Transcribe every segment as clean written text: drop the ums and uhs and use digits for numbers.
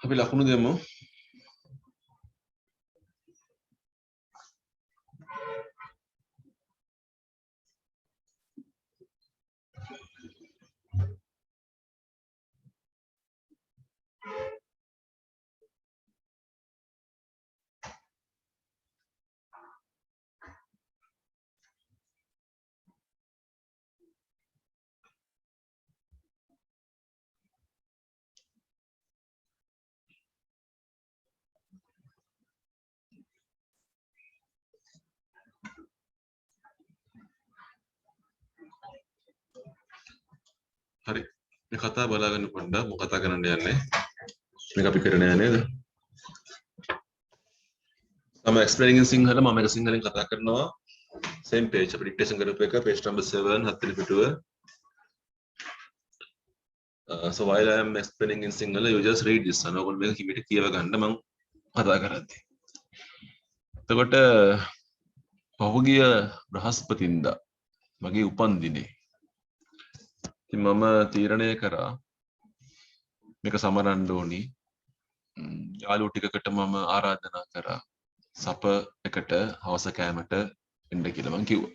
අපි ලකුණු දෙමු. හරි. මේ කතාව බලාගන්න පොඩ්ඩක් මොකක් කතා කරන්න යන්නේ. මේක අපි කරන්නේ නැහැ නේද? I'm explaining in Sinhala මම එක සිංහලෙන් කතා කරනවා. Same page අපිට dictation කරපු එක page number 7 හත් වෙනි පිටුව. So while I am explaining in Sinhala you just read this. ඔයගොල්ලෝ මේක කිමිට කියව ගන්න මම කතා කරද්දී. එතකොට පහුගිය බ්‍රහස්පතින්දා මගේ උපන්දිනේ ඉතින් මම තීරණය කරා මේක සමරන්න ඕනි. යාළුවෝ ටිකකට මම ආරාධනා කරා සප එකට හවස කෑමට එන්න කියලා මම කිව්වා.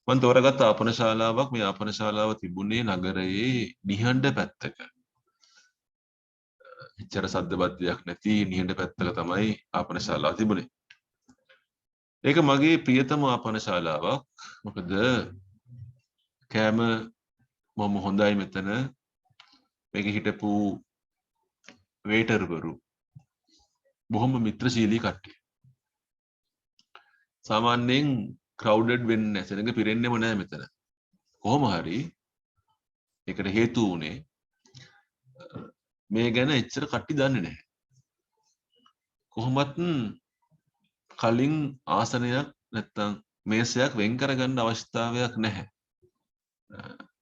මම තෝරගත්ත ආපන ශාලාවක්. මේ ආපන ශාලාව තිබුණේ නගරයේ නිහඬ පැත්තක. එච්චර සද්ද බද්දයක් නැති නිහඬ පැත්තක තමයි ආපන ශාලාව තිබුණේ. ඒක මගේ ප්‍රියතම ආපන ශාලාවක්. මොකද කෑම මම හොඳයි මෙතන. මේකේ හිටපු වේටර්වරු බොහොම මිත්‍රශීලී කට්ටිය. සාමාන්‍යයෙන් crowded වෙන්නේ නැහැ. සෙනඟ පිරෙන්නෙම නැහැ මෙතන. කොහොම හරි ඒකට හේතු වුණේ මේ ගැන එච්චර කට්ටි දන්නේ නැහැ. කොහොමත් කලින් ආසනයක් නැත්තම් මේසයක් වෙන් කරගන්න අවස්ථාවක් නැහැ.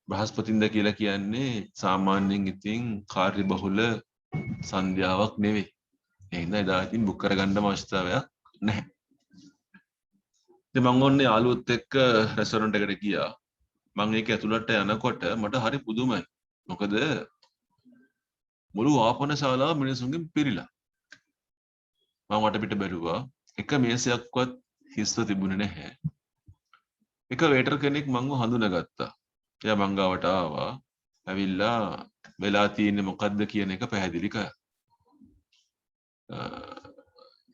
බ්‍රහස්පතින්ද කියලා කියන්නේ සාමාන්‍යයෙන් ඉතින් කාර්යබහුල සන්ධ්‍යාවක් නෙවෙයි. ඒ හින්දා එදා ඉතින් බුක් කරගන්න අවස්ථාවක් නැහැ. ඉතින් මම ඔන්නේ යාළුවොත් එක්ක රෙස්ටොරන්ට් එකට ගියා. මම ඒක ඇතුළට යනකොට මට හරි පුදුමයි. මොකද මුළු ආපන ශාලාව මිනිසුන්ගෙන් පිරීලා. මම වටපිට බැලුවා. එක මේසයක්වත් හිස්ව තිබුණේ නැහැ. එක වේටර් කෙනෙක් මංව හඳුනාගත්තා. එයා මං ගාවට ආවා. ඇවිල්ලා වෙලා තියෙන්නේ මොකද්ද කියන එක පැහැදිලි කරා.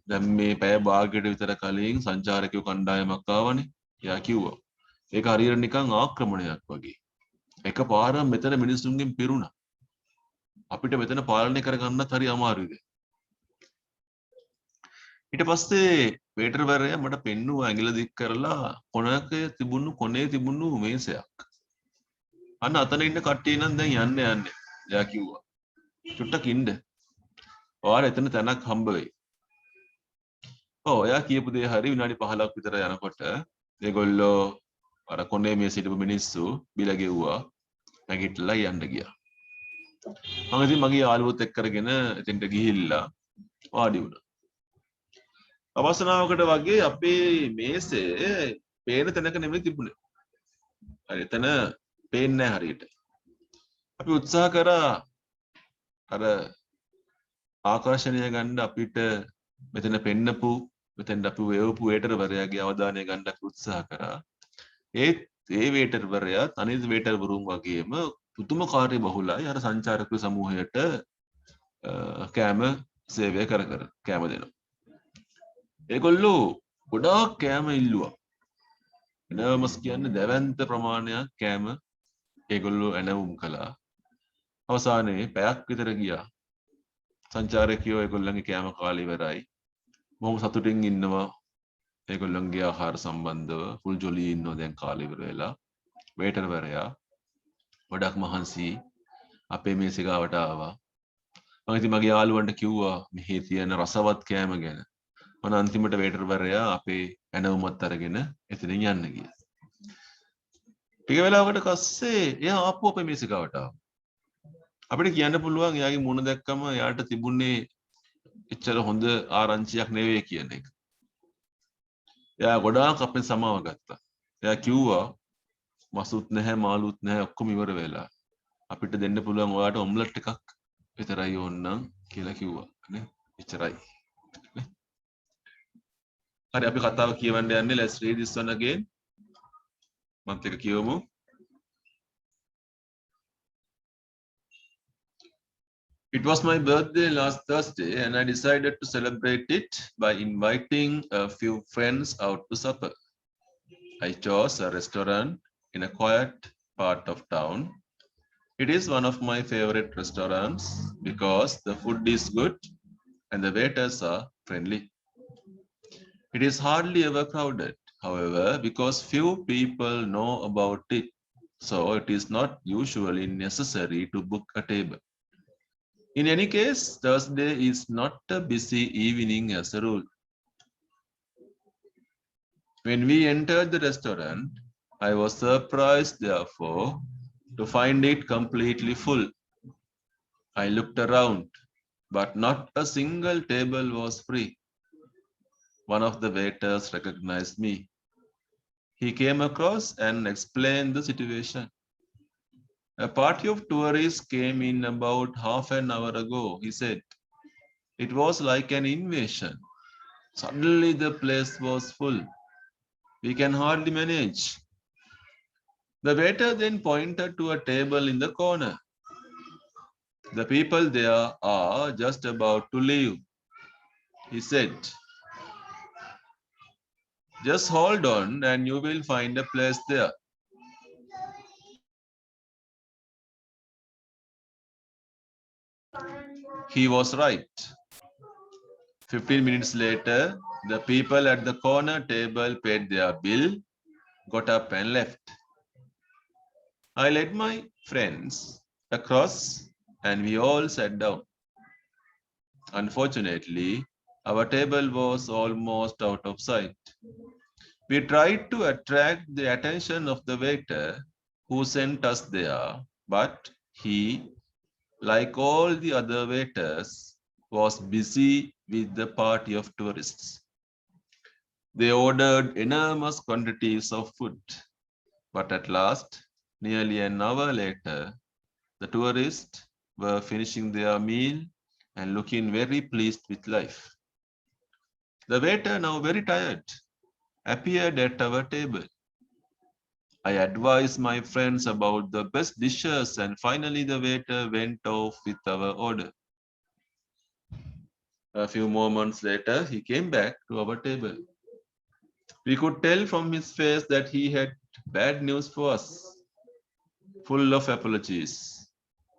දැන් මේ පැය භාගයට විතර කලින් සංචාරකයෝ කණ්ඩායමක් ආවනේ. එයා කිව්වා. ඒක හරියට නිකන් ආක්‍රමණයක් වගේ. එකපාරම මෙතන මිනිස්සුන්ගෙන් පිරුණා. අපිට මෙතන පාලනය කරගන්නත් හරි අමාරුයි. ඊට පස්සේ වේටර්වරයා මට පෙන්නුවා ඇඟිල්ල දික් කරලා කොනේ තිබුණු මේසයක්. අන්න අතන ඉන්න කට්ටිය නම් දැන් යන්න. එයා කිව්වා. චුට්ටක් ඉන්න. ඔයාලා එතන තැනක් හම්බ වෙයි. ඔව් එයා කියපු දේ හරි විනාඩි 15ක් විතර යනකොට ඒගොල්ලෝ අර කොනේ මේ සිටපු මිනිස්සු බිල ගෙව්වා. නැගිටලා යන්න ගියා. මම ඉතින් මගේ යාළුවොත් එක්ක කරගෙන එතෙන්ට ගිහිල්ලා වාඩි වුණා. අවසනාවකට වගේ අපේ මේසේ පේන තැනක නෙමෙයි තිබුණේ. හරි එතන පේන්නේ නැහැ හරියට. අපි උත්සාහ කරා අර ආකර්ෂණය ගන්න අපිට මෙතන පෙන්නපු මෙතෙන් අපි වේවපු වේටර්වරයාගේ අවධානය ගන්න අපි උත්සාහ කරා. ඒ වේටර්වරයා අනිත් වේටර්වරුන් වගේම පුදුම කාර්යබහුලයි අර සංචාරක සමූහයට කෑම සේවය කර කෑම දෙනවා. ඒගොල්ලෝ ගොඩාක් කෑම ඉල්ලුවා. එනවමස් කියන්නේ දැවැන්ත ප්‍රමාණයක් කෑම ඒගොල්ලෝ ඇනවුම් කළා. අවසානයේ පැයක් විතර ගියා. සංචාරකයෝ ඒගොල්ලන්ගේ කෑම කාලේ ඉවරයි. බොහොම සතුටින් ඉන්නවා. ඒගොල්ලන්ගේ ආහාර සම්බන්ධව ෆුල් ජොලි ඉන්නවා දැන් කාලේ ඉවර වෙලා. වේටර්වරයා ගොඩක් මහන්සි අපේ මේසෙ ගාවට ආවා. මම ඉතින් මගේ යාළුවන්ට කිව්වා මෙහි තියෙන රසවත් කෑම ගැන. මම අන්තිමට වේටර්වරයා අපේ ඇනවුමත් අරගෙන එතනින් යන්න ගියා. ටික වෙලාවකට පස්සේ එයා ආපහු අපේ මේසෙ ගාවට ආවා. අපිට කියන්න පුළුවන් එයාගේ මුණ දැක්කම එයාට තිබුණේ එච්චර හොඳ ආරංචියක් නෙවෙයි කියන එක. එයා ගොඩාක් අපෙන් සමාව ගත්තා. එයා කිව්වා මසුත් නැහැ මාළුත් නැහැ ඔක්කොම ඉවර වෙලා. අපිට දෙන්න පුළුවන් ඔයාට ඔම්ලට් එකක් විතරයි ඕන්නම් කියලා කිව්වා නේ. එච්චරයි. නේ. හරි අපි කතාව කියවන්න යන්නේ. Let's read this one again. මත් එක කියවමු. It was my birthday last Thursday and I decided to celebrate it by inviting a few friends out to supper. I chose a restaurant in a quiet part of town. It is one of my favorite restaurants because the food is good and the waiters are friendly. It is hardly ever crowded, however, because few people know about it, so it is not usually necessary to book a table. In any case, Thursday is not a busy evening as a rule. When we entered the restaurant, I was surprised, therefore, to find it completely full. I looked around, but not a single table was free. One of the waiters recognized me. He came across and explained the situation. A party of tourists came in about half an hour ago, he said. It was like an invasion. Suddenly the place was full. We can hardly manage. The waiter then pointed to a table in the corner. The people there are just about to leave, he said. Just hold on and you will find a place there. He was right. 15 minutes later, the people at the corner table paid their bill, got up and left. I led my friends across and we all sat down. Unfortunately, our table was almost out of sight. We tried to attract the attention of the waiter who sent us there, but he, like all the other waiters, was busy with the party of tourists. They ordered enormous quantities of food, but at last, nearly an hour later, the tourists were finishing their meal and looking very pleased with life. The waiter, now very tired, appeared at our table. I advised my friends about the best dishes, and finally the waiter went off with our order. A few moments later, he came back to our table. We could tell from his face that he had bad news for us, full of apologies.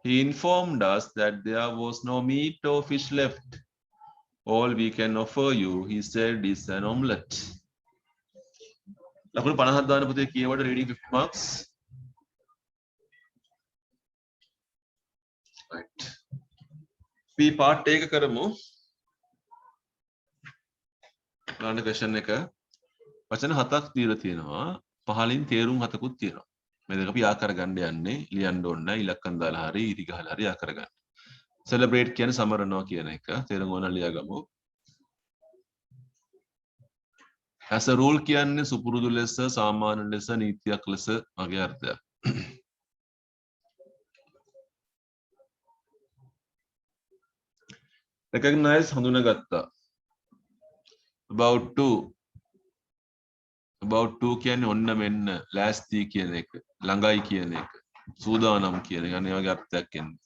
He informed us that there was no meat or fish left. All we can offer you, he said, is an omelette. ලකුණු 50ක් දාන්න පුතේ කියවට reading 50 marks. Right. අපි part එක කරමු. ගන්න question එක. වචන 7ක් දීලා තියෙනවා. පහලින් තේරුම් 7කුත් තියෙනවා. මේ දෙක අපි ආ කරගන්න යන්නේ. ලියන්න ඕන නැහැ. ඉලක්කම් දාලා හරි ඉරි ගහලා හරි ආ කරගන්න. Celebrate කියන්නේ සමරනවා කියන එක. තේරුම් ගන්න ලියාගමු. As a rule කියන්නේ සුපුරුදු ලෙස සාමාන්‍ය ලෙස නීතියක් ලෙස වගේ අර්ථයක්. Recognize හඳුනාගත්තා. about to කියන්නේ ඔන්න මෙන්න ලෑස්ති කියන එක ළඟයි කියන එක සූදානම් කියන එක අනේ වගේ අර්ථයක් එන්නේ.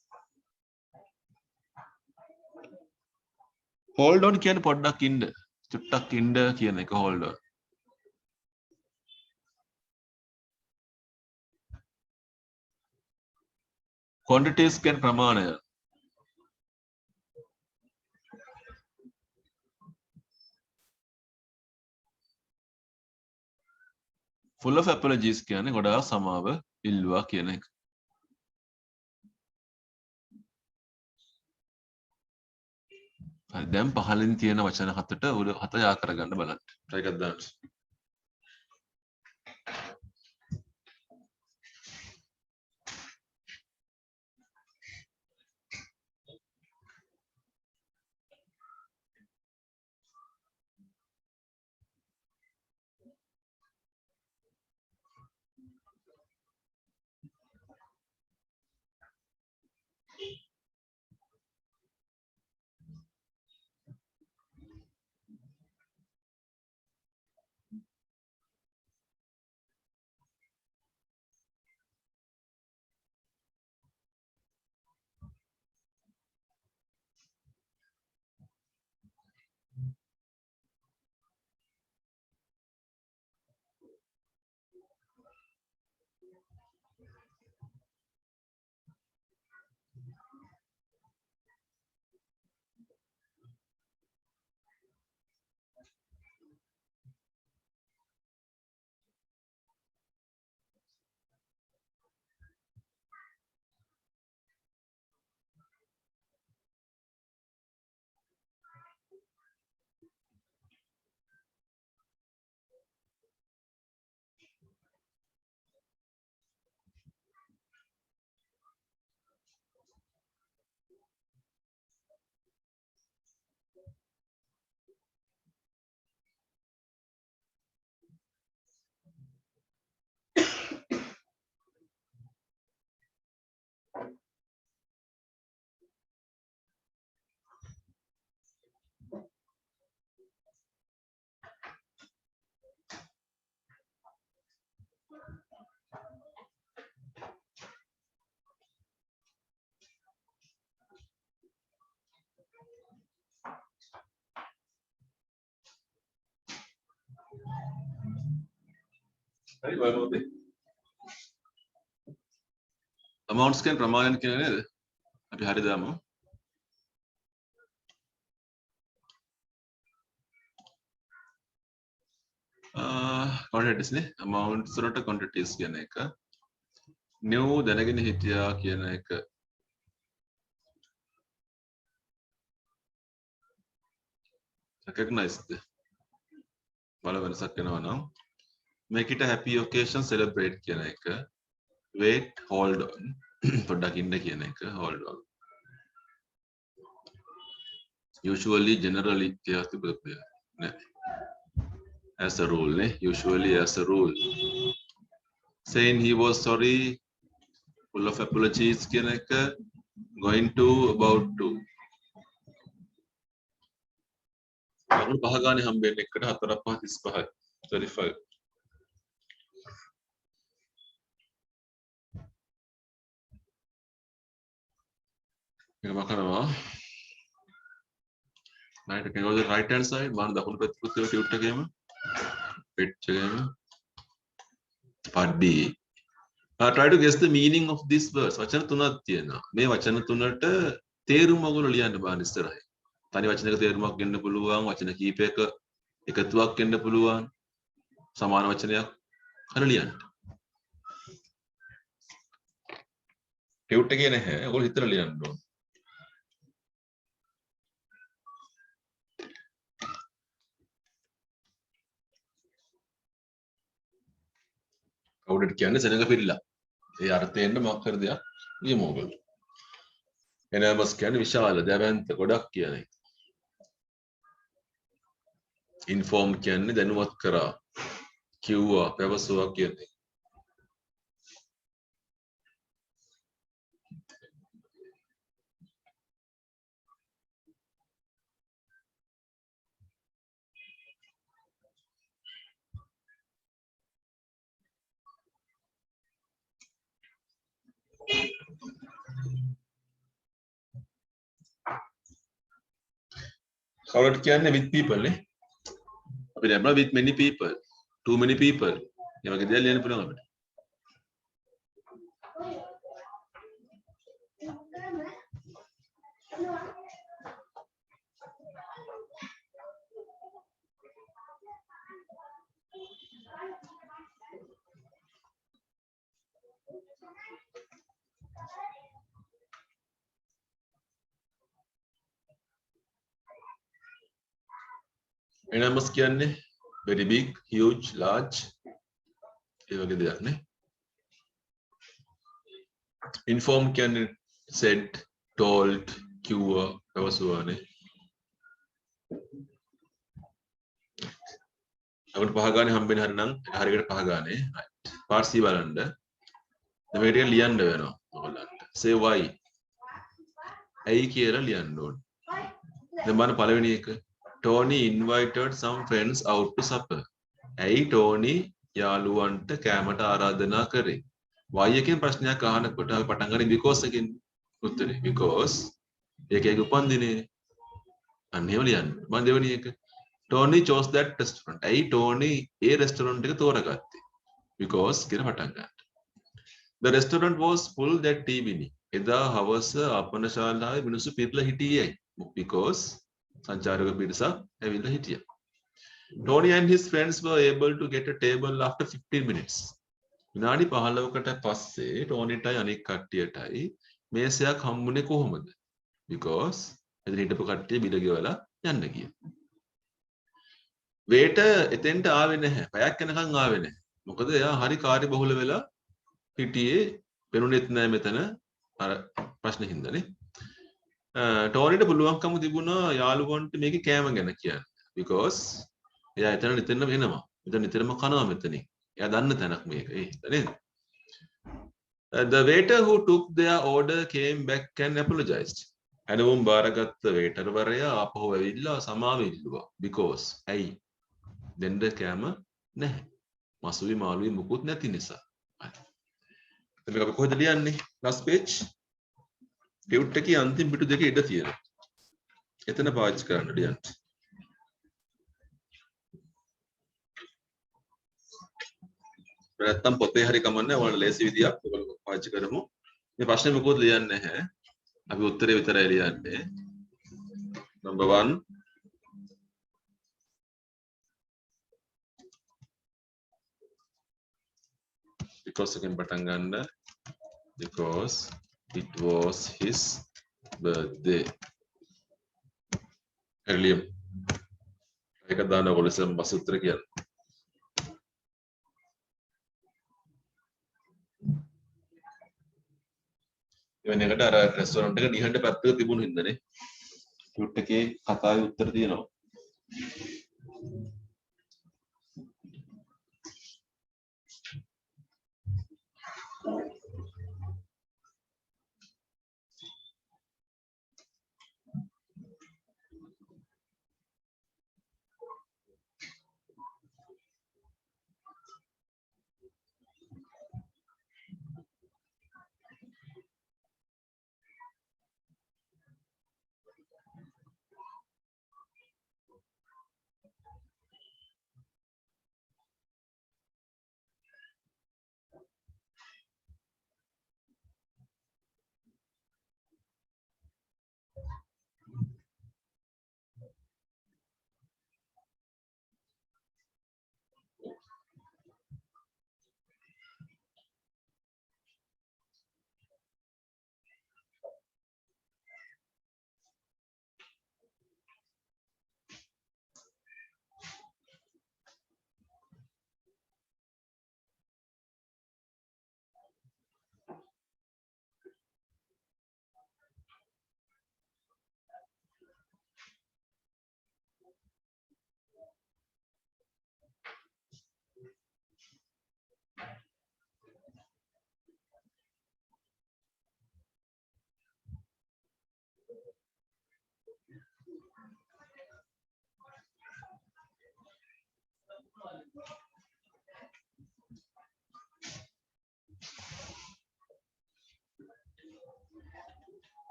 hold on කියන්නේ පොඩ්ඩක් ඉන්න චුට්ටක් ඉන්න කියන එක hold on. quantities කියන්නේ ප්‍රමාණය. full of apologies කියන්නේ ගොඩාක් සමාව ඉල්ලුවා කියන එක. හරි දැන් පහලින් තියෙන වචන හතට උඩ හත යා කරගන්න බලන්න. try එකක් දාන්න. හරි බලමුද? amounts කියන ප්‍රමාණය කියන්නේ නේද? අපි හරි දාමු. quantities නේ amounts වලට quantities කියන එක. new දැනගෙන හිටියා කියන එක. recognized වල වෙනසක් වෙනවා නම් make it a happy occasion celebrate කියන එක. wait hold on පොඩ්ඩක් ඉන්න කියන එක hold on. usually generally කියලා තිබුණා නෑ. as a rule ne usually as a rule saying he was sorry full of apologies කියන එක going to about to අරුණ පහ ගානේ හම්බෙන්නේ එකට 4 5 35 35 මේක කරනවා right can go to the right hand side මාන දකුණු පැත්තට ටියුට් එකේම pet එකේම part B try to guess the meaning of this verse වචන තුනක් තියෙනවා මේ වචන තුනට තේරුම ඔයගොල්ලෝ ලියන්න බෑ ඉස්සරහින් තනි වචනයක තේරුමක් ගන්න පුළුවන් වචන කීපයක එකතුවක් වෙන්න පුළුවන් සමාන වචනයක් හරි ලියන්න ටියුට් එකේ නැහැ ඔයගොල්ලෝ හිතලා ලියන්න ඕන කවුරුද කියන්නේ සෙනඟ පිළිලා ඒ අර්ථයෙන්ම මොකක් කර දෙයක් නියම ඕගොල්ලෝ එනමස් කියන්නේ විශාල දැවැන්ත ගොඩක් කියන එක ඉන්ෆෝම් කියන්නේ දැනුවත් කරා කිව්වා පැවසුවා කියන්නේ කවුරුද කියන්නේ with people නේ අපි දැම්මා with many people too many people මේ වගේ දේවල් ලියන්න පුළුවන් අපිට enormous කියන්නේ very big huge large ඒ වගේ දෙයක් නේ inform කියන්නේ said told කිව්වා පැවසුවානේ අපිට පහ ගානේ හම්බෙන්න හරි නම් හරියට පහ ගානේ part C බලන්න දැන් මේක ටික ලියන්න වෙනවා ඔයගොල්ලන්ට say why ඇයි කියලා ලියන්න ඕනේ දැන් බලන්න පළවෙනි එක Tony invited some friends out to supper. ඇයි Tony යාළුවන්ට කෑමට ආරාධනා කරේ? why එකෙන් ප්‍රශ්නයක් අහනකොට අපි පටන් ගන්නේ because එකෙන් උත්තරේ because ඒකේ උපන්දිනේ අන්න ඒව ලියන්න. මම දෙවෙනි එක Tony chose that restaurant. ඇයි Tony ඒ restaurant එක තෝරගත්තේ? because කියලා පටන් ගන්න. The restaurant was full that evening. එදා හවස අපනශාලාවේ මිනිස්සු පිරලා හිටියේයි. because සංචාරක පිරිසක් ඇවිල්ලා හිටියා. Tony and his friends were able to get a table after 15 minutes. විනාඩි 15කට පස්සේ ටෝනිටයි අනික් කට්ටියටයි මේසයක් හම්බුනේ කොහොමද? because එතන හිටපු කට්ටිය බිල ගෙවලා යන්න ගියා. waiter එතෙන්ට ආවේ නැහැ. පැයක් යනකම් ආවේ නැහැ. මොකද එයා හරි කාර්යබහුල වෙලා හිටියේ පෙනුනෙත් නැහැ මෙතන අර ප්‍රශ්න හින්දානේ. ටෝනිට පුළුවන්කම තිබුණා යාළුවන්ට මේකේ කෑම ගැන කියන්න. because එයා එතන නිතරම එනවා. එතන නිතරම කනවා මෙතනින්. එයා දන්න තැනක් මේක. ඒ හින්දා නේද? The waiter who took their order came back and apologized. හැනවුම් බාරගත්ත waiter වරයා ආපහු ඇවිල්ලා සමාව ඉල්ලුවා. because ඇයි? දෙන්න කෑම නැහැ. මසුවි මාළුවි මුකුත් නැති නිසා. හරි. එතන අපි කොහෙද ලියන්නේ? last page. ටියුට් එකේ අන්තිම පිටු දෙකේ ඉඩ තියෙනවා. එතන පාවිච්චි කරන්න ලියන්න. නැත්තම් පොතේ හරි කමන්නේ ඔයාලට ලේසි විදියක් ඔයගොල්ලෝ පාවිච්චි කරමු. මේ ප්‍රශ්නේ මොකද ලියන්නේ නැහැ. අපි උත්තරේ විතරයි ලියන්නේ. Number 1 because එකෙන් පටන් ගන්න because it was his birthday. එළියම්. ඒක දාන ඔයගොල්ලෝ ඉස්සෙල්ලාම බස් උත්තර කියන්න. එවැනි එකට අර රෙස්ටෝරන්ට් එක නිහඬ පැත්තක තිබුණු හින්දානේ. ට්විට් එකේ කතාවේ උත්තර තියෙනවා.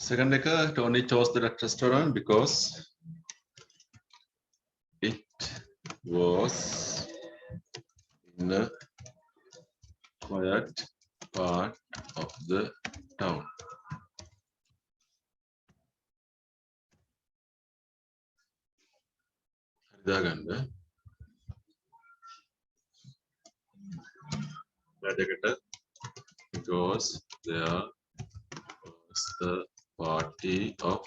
Second එක Tony chose the restaurant because it was in a quiet part of the town. හරිදාගන්න. වැඩකට because there was the party of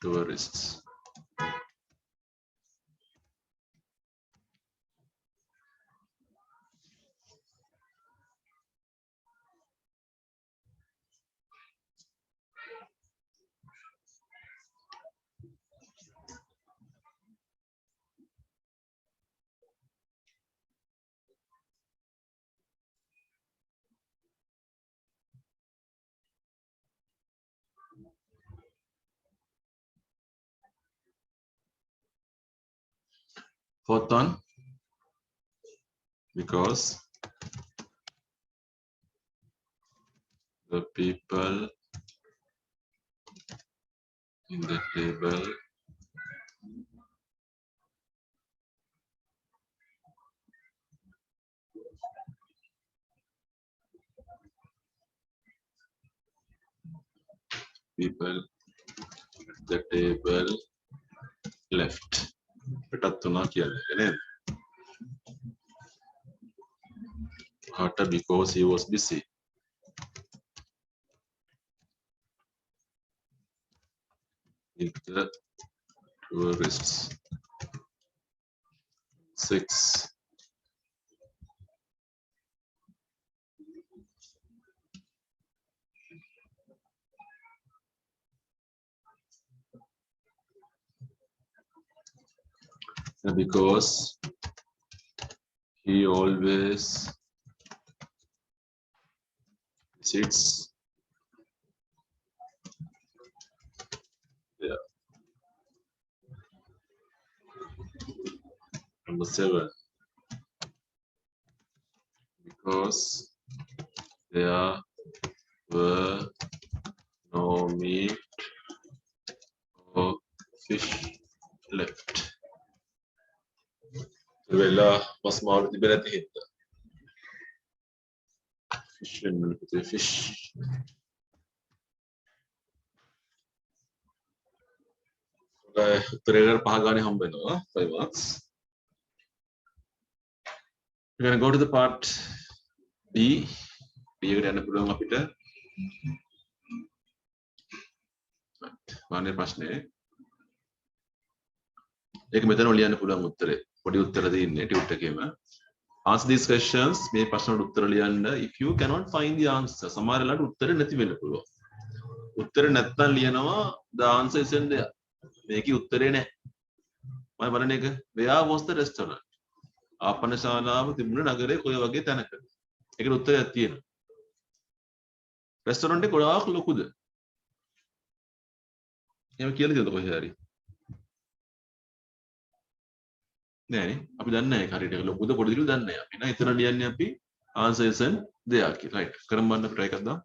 tourists. Fourth one, because the people in the table left. පිටත් වුණා කියන්නේ නේද? because he was busy. With the tourists. 6. Because he always Six. Yeah. Number 7. Because there were no meat or fish left. වෙලා මස් මාළු තිබෙන්නේ නැති හින්දා. Fish වෙන්න පුතේ fish. උත්තරේකට 5 ගානේ හම්බ වෙනවා 5 marks. We're going to go to the part B. B එකට යන්න පුළුවන් අපිට. මානේ ප්‍රශ්නේ. ඒක මෙතන ලියන්න පුළුවන් උත්තරේ. පොඩි උත්තර දෙන්නේ ටියුට් එකේම. Answer these questions. මේ ප්‍රශ්නවලට උත්තර ලියන්න. If you cannot find the answer. සමහර වෙලාවට උත්තරේ නැති වෙන්න පුළුවන්. උත්තරේ නැත්නම් ලියනවා the answer is in there. මේකේ උත්තරේ නැහැ. මම බලන එක where was the restaurant? ආපනශාලාව තිබුණ නගරේ කොයි වගේ තැනකද? ඒකට උත්තරයක් තියෙනවා. රෙස්ටොරන්ට් එක ගොඩාක් ලොකුද? එහෙම කියලා දෙන්නකො කොහේ හරි. නෑනේ. අපි දන්නේ නැහැ ඒක හරියට. ඒක ලොකුද පොඩිද කියලා දන්නේ නැහැ. අපි නේද එතන ලියන්නේ අපි answer is in there කියලා. right. කරමු බලන්න අපි try එකක් දාමු.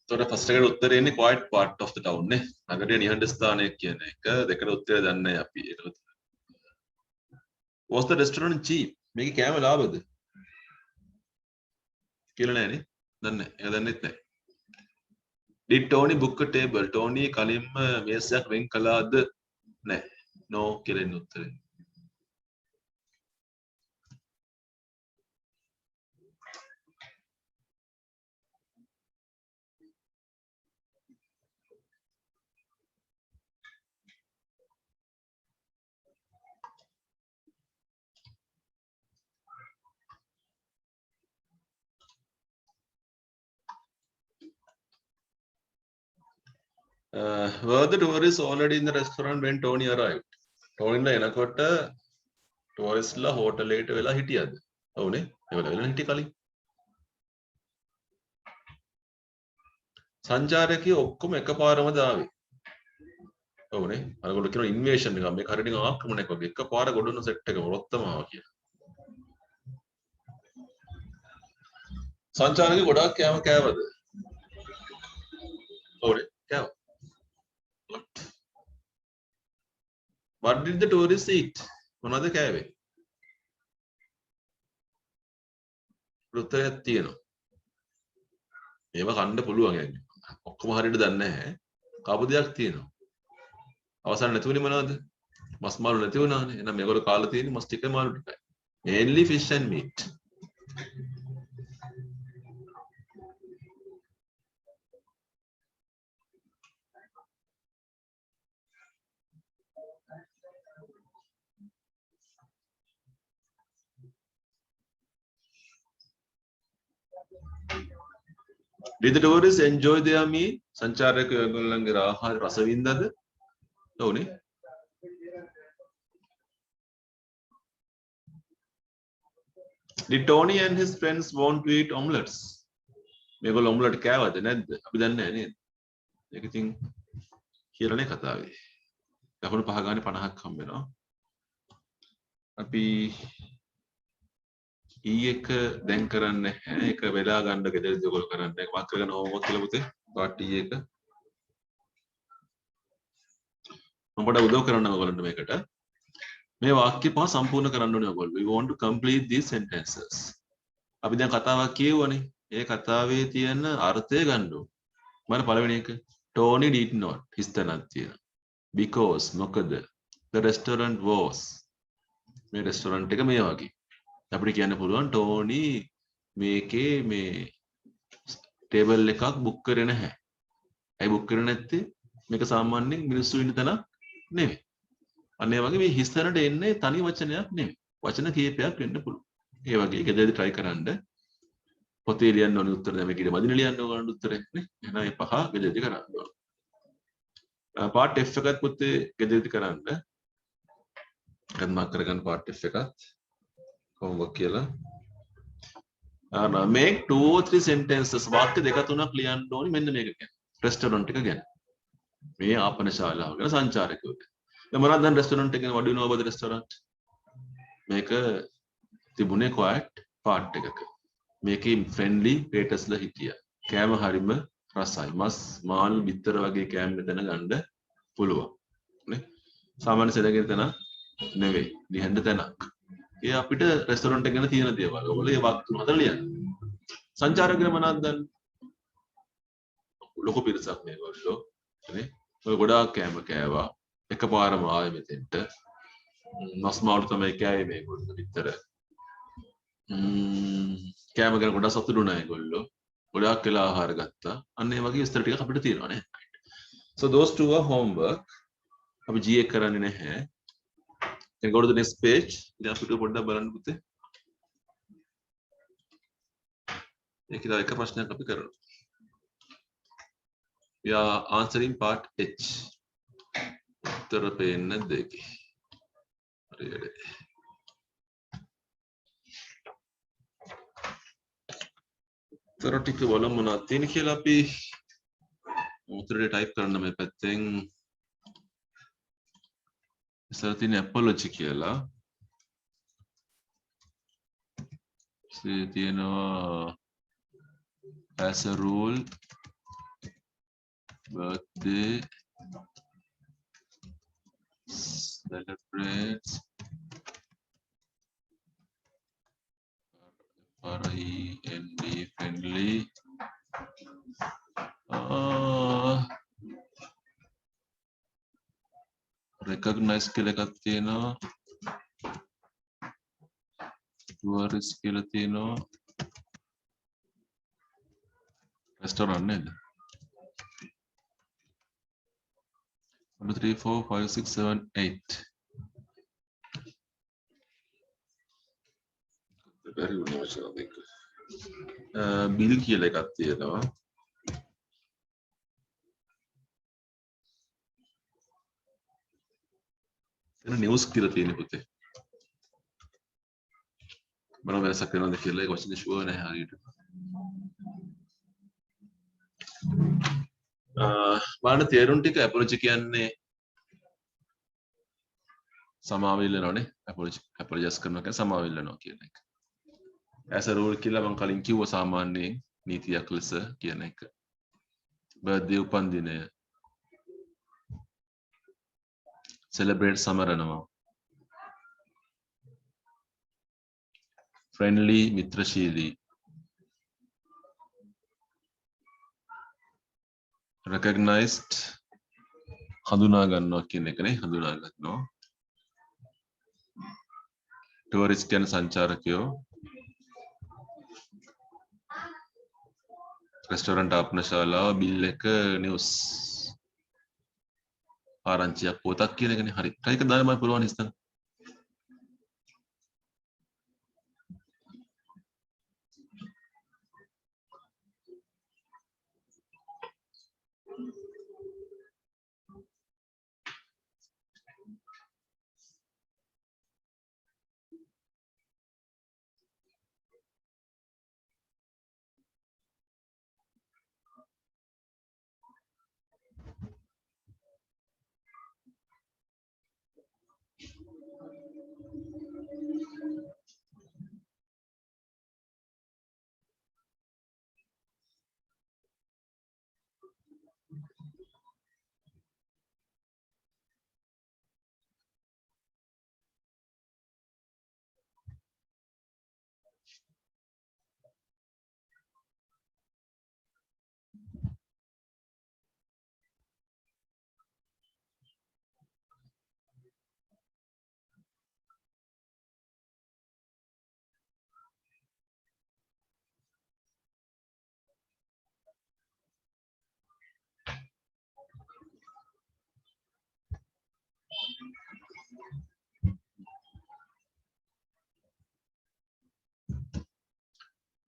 තොර ෆස්ට් එකට උත්තරේ එන්නේ quiet part of the town නේ. නගරයේ නිහඬ ස්ථානය කියන එක. දෙකට උත්තරය දන්නේ නැහැ අපි. ඒක was the restaurant cheap? මේකේ කෑම ලාභද? කියලා නෑනේ. දන්නේ නැහැ. ඒක දන්නෙත් නැහැ. Did Tony book a table? Tony කලින්ම මේසයක් වෙන් කළාද? නැහැ. no කියලා එන්නේ උත්තරේ. Were the tourists already in the restaurant when Tony arrived? Tony ලා එනකොට tourist ලා hotel එකට වෙලා හිටියද? ඔව්නේ. ඒ වෙලාව වෙලා හිටිය කලින්. සංචාරකයෝ ඔක්කොම එකපාරම දාවේ. ඔව්නේ. අරගොල්ලෝ කියන ඉන්වේෂන් එකක් මේක හරියට නිකන් ආක්‍රමණයක් වගේ එකපාර ගොඩනු සෙට් එකම රොත්තම ආවා කියලා. සංචාරකයෝ ගොඩාක් කෑම කෑවද? ඔව්නේ. කෑවා. What did the tourists eat? මොනවද කෑවේ? උත්තරයක් තියෙනවා. මේව කන්න පුළුවන් යන්නේ. ඔක්කොම හරියට දන්නේ නැහැ. කාපු දෙයක් තියෙනවා. අවසාන නැතුනේ මොනවද? මස් මාළු නැති වුණානේ. එහෙනම් මේගොල්ලෝ කාලා තියෙන්නේ මස් ටික මාළු ටිකයි. Mainly fish and meat. Did the tourists enjoy their meal? සංචාරකයෝ ඒගොල්ලන්ගේ ආහාර රස වින්දාද? ඔව්නේ. Did Tony and his friends want to eat omelets? මේගොල්ලෝ omelette කෑවද නැද්ද? අපි දන්නේ නැහැ නේද? ඒක ඉතින් කියලානේ කතාවේ. ලකුණු 5 ගානේ 50ක් හම්බ වෙනවා. අපි එක දැන් කරන්නේ නැහැ. ඒක වෙලා ගන්න ගෙදරදී ඔයගොල්ලෝ කරන්නේ. වක් කරගෙන හෝම්වර්ක් කියලා පුතේ. පාර්ට් එක. මම පොඩ්ඩක් උදව් කරන්න ඔයගොල්ලන්ට මේකට. මේ වාක්‍ය පහ සම්පූර්ණ කරන්න ඕනේ ඔයගොල්ලෝ. We want to complete these sentences. අපි දැන් කතාවක් කියවනේ. ඒ කතාවේ තියෙන අර්ථය ගන්න ඕනේ. මම පළවෙනි එක Tony did not හිස්තනක් තියෙනවා. Because මොකද the restaurant was මේ රෙස්ටොරන්ට් එක මේ වගේ. අපිට කියන්න පුළුවන් ටෝනි මේකේ මේ ටේබල් එකක් බුක් කරේ නැහැ. ඇයි බුක් කරේ නැත්තේ? මේක සාමාන්‍යයෙන් මිනිස්සු ඉන්න තැනක් නෙවෙයි. අන්න ඒ වගේ මේ හිස්තැනට එන්නේ තනි වචනයක් නෙවෙයි. වචන කීපයක් වෙන්න පුළුවන්. ඒ වගේ ගෙදරදී try කරන්න. පොතේ ලියන්න ඕනේ උත්තර දැන් මේක ඊට මදින ලියන්න ඕන උත්තරේ නේ. එහෙනම් මේ පහ ගෙදරදී කරන්න ඕන. පාර්ට් F එකත් පොතේ ගෙදරදී කරන්න. ගන්න කරගන්න පාර්ට් F එකත් homework කියලා. make 2 or 3 sentences වාක්‍ය දෙක තුනක් ලියන්න ඕනේ මෙන්න මේක ගැන. රෙස්ටොරන්ට් එක ගැන. මේ ආපන ශාලාව ගැන සංචාරකයෝ. දැන් මොනවද දැන් රෙස්ටොරන්ට් එක ගැන what do you know about the restaurant? මේක තිබුණේ quiet part එකක. මේකේ friendly waitersලා හිටියා. කෑම හරිම රසයි. මස් මාළු බිත්තර වගේ කෑම මෙතන ගන්න පුළුවන්. නේ? සාමාන්‍ය සෙනගෙන් තැන නෙවෙයි. නිහඬ තැනක්. ඒ අපිට රෙස්ටොරන්ට් එක ගැන තියෙන දේවල්. ඔයගොල්ලෝ ඒ වාක්‍ය තුන හතර ලියන්න. සංචාරකයෝ මොනවද දන්නේ? ලොකු පිරිසක් මේගොල්ලෝ. නේ? ඔය ගොඩාක් කෑම කෑවා. එකපාරම ආවේ මෙතෙන්ට. මස් මාළු තමයි කෑවේ මේගොල්ලෝ විතර. කෑම ගැන ගොඩක් සතුටු වුණා ඒගොල්ලෝ. ගොඩාක් වෙලා ආහාර ගත්තා. අන්න ඒ වගේ විස්තර ටිකක් අපිට තියෙනවා නේ. So those two are homework. අපි GA කරන්නේ නැහැ. Then go to the next page. ඉතින් අපිට පොඩ්ඩක් බලන්න පුතේ. ඒකේ තව එක ප්‍රශ්නයක් අපි කරනවා. We are answering part H. උත්තර පේන්නේ නැද්ද ඒකේ? හරියට. උත්තර ටික බලමු මොනවද තියෙන කියලා අපි උත්තරේ ටයිප් කරන්න මේ පැත්තෙන්. ඉස්සර තියෙන apology කියලා. තියෙනවා as a rule birthday celebrates friendly recognize කියලා එකක් තියෙනවා tourist කියලා තියෙනවා restaurant නේද 1 2 3 4 5 6 7 8 very good I think bill කියලා එකක් තියෙනවා නිවුස් කියලා තියෙන පුතේ. මම වෙනසක් කරනවද කියලා ඒක වචනේ ෂුවර් නැහැ හරියට. බලන්න තේරුම් ටික ඇපොලොජි කියන්නේ සමාව ඉල්ලනවානේ. ඇපොලොජයිස් කරනවා කියන්නේ සමාව ඉල්ලනවා කියන එක. as a rule කියලා මම කලින් කිව්වා සාමාන්‍යයෙන් නීතියක් ලෙස කියන එක. බර්ත්ඩේ උපන්දිනය celebrate සමරනවා. friendly මිත්‍රශීලී recognized හඳුනා ගන්නවා කියන එකනේ හඳුනා ගන්නවා. tourist යන සංචාරකයෝ restaurant ආපනශාලාව බිල් එක නිවුස් ආරංචියක් පොතක් කියන එකනේ හරි. කයික දාන්න මම පුළුවන් ඉස්සන්.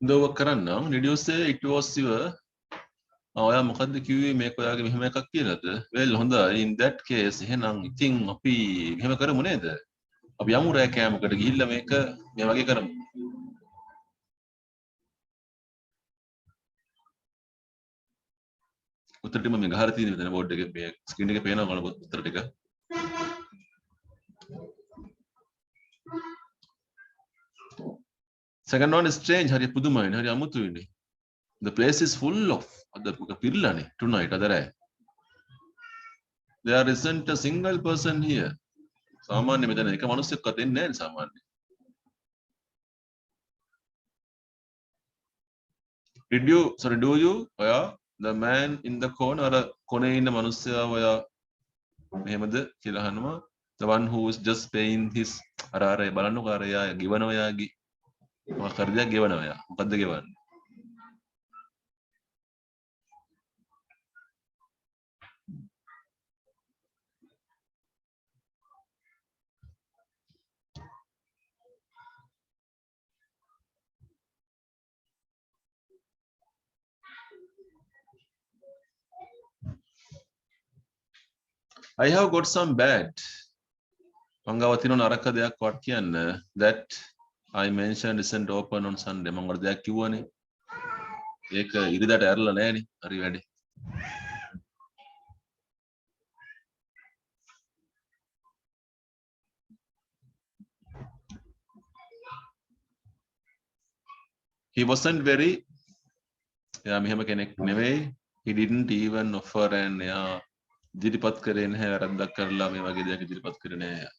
දෝව කරන්නම්. did you say it was your ඔයා මොකද්ද කිව්වේ මේක ඔයාගේ මෙහෙම එකක් කියලාද? well හොඳයි. in that case එහෙනම් ඉතින් අපි මෙහෙම කරමු නේද? අපි යමු රෑ කෑමකට ගිහිල්ලා මේක මේ වගේ කරමු. උත්තර ටික මම ගහලා තියෙන මෙතන බෝඩ් එකේ මේ ස්ක්‍රීන් එකේ පේනවා කොහොමද උත්තර ටික. second one is strange. හරි පුදුමයි. හරි අමුතුයිනේ. The place is full of අද පිරලානේ tonight අද රෑ. There isn't a single person here. සාමාන්‍ය මෙතන එක මිනිස්සෙක්වත් එන්නේ නැහැ සාමාන්‍ය. do you ඔයා the man in the corner අර කොනේ ඉන්න මිනිස්සයා ඔයා මෙහෙමද කියලා අහනවා. The one who is just paying his අර බලන්නකෝ අර යා ගෙවනවා යාගේ මොකක් හරි දෙයක් ගෙවනවා යා. මොකද්ද ගෙවන්නේ? I have got some bad. මංගව තියෙන නරක දෙයක් වත් කියන්න. That I mentioned isn't open on Sunday. මම වල දෙයක් කිව්වනේ. ඒක ඉරිදාට ඇරලා නැහනේ. හරි වැඩේ. He wasn't very එයා මෙහෙම කෙනෙක් නෙවෙයි. He didn't even offer and එයා ඉදිරිපත් කරේ නැහැ වැරද්දක් කරලා මේ වගේ දෙයක් ඉදිරිපත් කරේ නැහැ.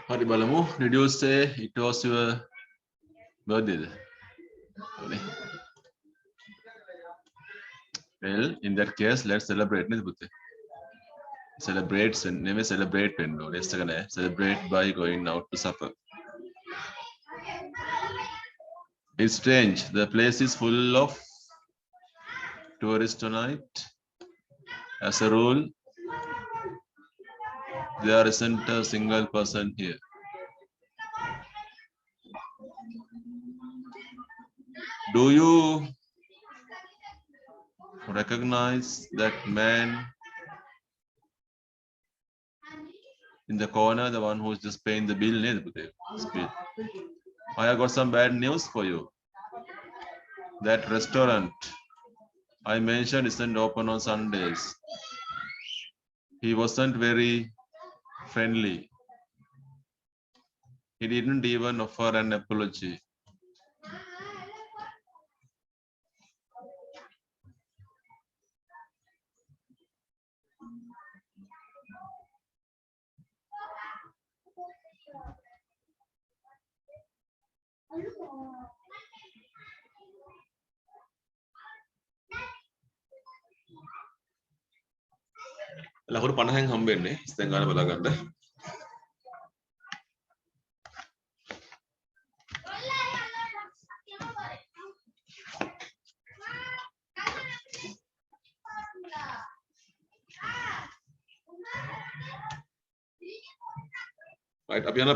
Hari balamu, did you say it was your birthday? Well, in that case, let's celebrate. Celebrate, never celebrate. Celebrate by going out to supper. It's strange. The place is full of tourists tonight. As a rule, there isn't a single person here. Do you recognize that man in the corner, the one who's just paying the bill? I have got some bad news for you. That restaurant I mentioned isn't open on Sundays. He wasn't very friendly. He didn't even offer an apology. ලකුණු 50න් හම්බෙන්නේ දැන් ගන්න බලා ගන්න. Right, අපි යනවා